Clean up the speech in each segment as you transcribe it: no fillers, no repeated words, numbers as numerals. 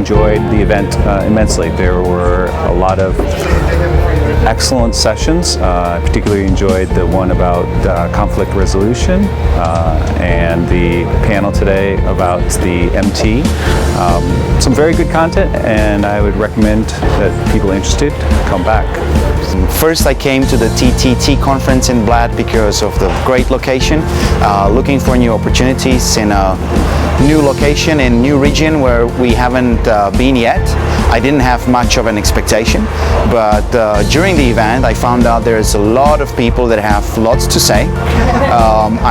enjoyed the event immensely. There were a lot of excellent sessions. I particularly enjoyed the one about conflict resolution and the panel today about the MT. Some very good content, and I would recommend that people interested come back. First, I came to the TTT Conference in Bled because of the great location, looking for new opportunities in a new location in new region where we haven't been yet. I didn't have much of an expectation, but during the event I found out there's a lot of people that have lots to say.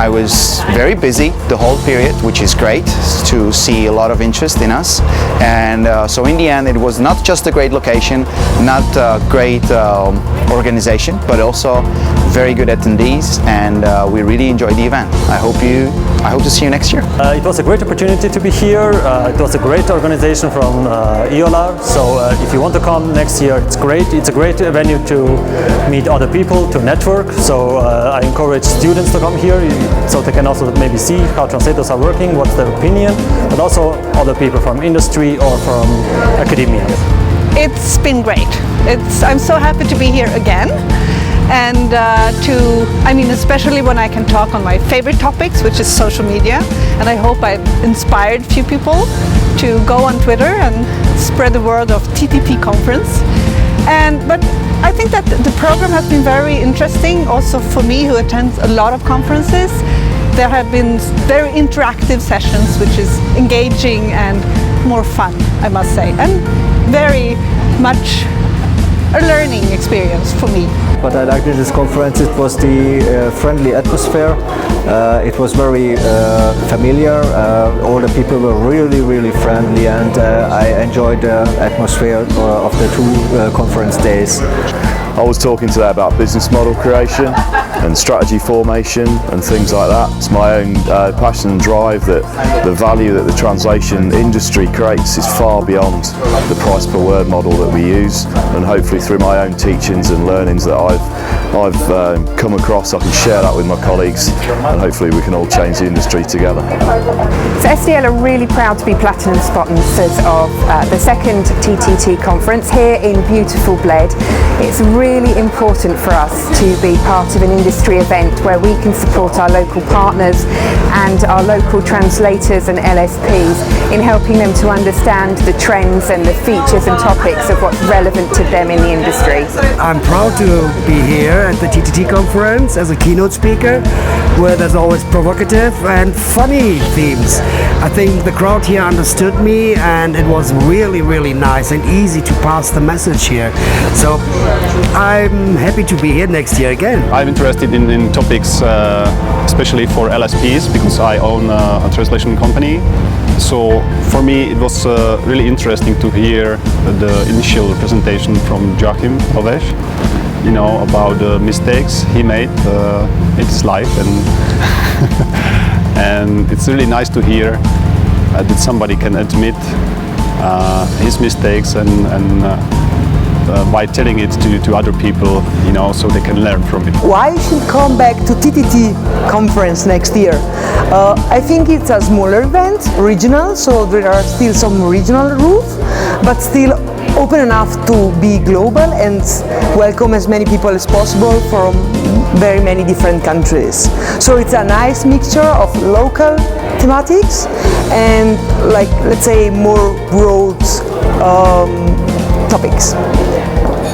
I was very busy the whole period, which is great to see a lot of interest in us, and so in the end it was not just a great location, not a great organization, but also very good attendees, and we really enjoyed the event. I hope to see you next year. It was a great opportunity to be here. It was a great organization from EOLAR, so if you want to come next year, it's great. It's a great venue to meet other people, to network, so I encourage students to come here so they can also maybe see how translators are working, what's their opinion, but also other people from industry or from academia. It's been great. I'm so happy to be here again. And especially when I can talk on my favorite topics, which is social media. And I hope I've inspired a few people to go on Twitter and spread the word of TTT Conference. But I think that the program has been very interesting, also for me who attends a lot of conferences. There have been very interactive sessions, which is engaging and more fun, I must say, and very much a learning experience for me. What I liked in this conference, it was the friendly atmosphere. It was very familiar. All the people were really friendly, and I enjoyed the atmosphere of the two conference days. I was talking today about business model creation and strategy formation and things like that. It's my own passion and drive that the value that the translation industry creates is far beyond the price per word model that we use, and hopefully through my own teachings and learnings that I've come across, I can share that with my colleagues, and hopefully we can all change the industry together. So SDL are really proud to be platinum sponsors of the second TTT conference here in beautiful Bled. It's really important for us to be part of an industry event where we can support our local partners and our local translators and LSPs in helping them to understand the trends and the features and topics of what's relevant to them in the industry. I'm proud to be here at the TTT conference as a keynote speaker, where there's always provocative and funny themes. I think the crowd here understood me, and it was really nice and easy to pass the message here. So I'm happy to be here next year again. I'm interested in topics especially for LSPs, because I own a translation company. So for me it was really interesting to hear the initial presentation from Joachim Ovesh, you know, about the mistakes he made in his life, and it's really nice to hear that somebody can admit his mistakes and by telling it to other people, you know, so they can learn from it. Why should come back to TTT conference next year? I think it's a smaller event, regional, so there are still some regional rules, but still open enough to be global and welcome as many people as possible from very many different countries. So it's a nice mixture of local thematics and, like, let's say, more broad topics.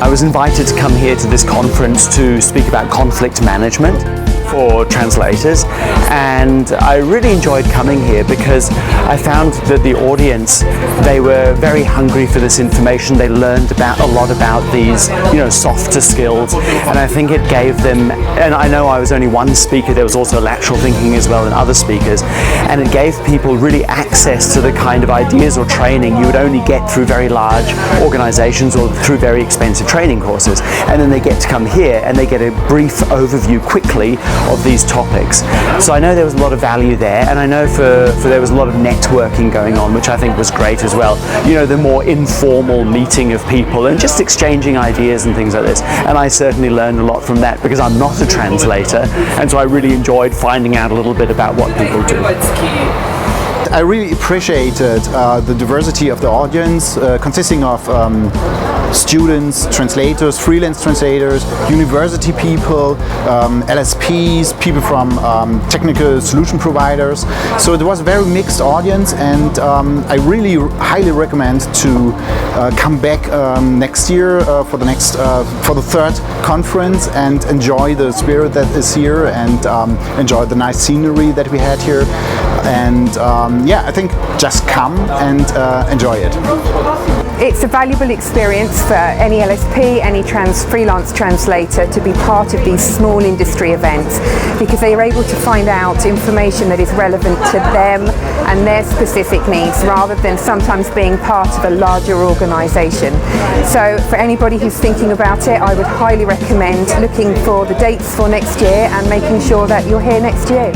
I was invited to come here to this conference to speak about conflict management for translators, and I really enjoyed coming here because I found that the audience, they were very hungry for this information. They learned a lot about these, you know, softer skills, and I think it gave them, and I know I was only one speaker, there was also lateral thinking as well and other speakers, and it gave people really access to the kind of ideas or training you would only get through very large organizations or through very expensive training courses, and then they get to come here and they get a brief overview quickly of these topics. So I know there was a lot of value there, and I know there was a lot of networking going on, which I think was great as well. You know, the more informal meeting of people and just exchanging ideas and things like this. And I certainly learned a lot from that because I'm not a translator, and so I really enjoyed finding out a little bit about what people do. I really appreciated the diversity of the audience, consisting of students, translators, freelance translators, university people, LSPs, people from technical solution providers. So it was a very mixed audience, and I really highly recommend to come back next year for the third conference and enjoy the spirit that is here, and enjoy the nice scenery that we had here. And yeah, I think just come and enjoy it. It's a valuable experience for any LSP, any freelance translator to be part of these small industry events, because they are able to find out information that is relevant to them and their specific needs, rather than sometimes being part of a larger organisation. So for anybody who's thinking about it, I would highly recommend looking for the dates for next year and making sure that you're here next year.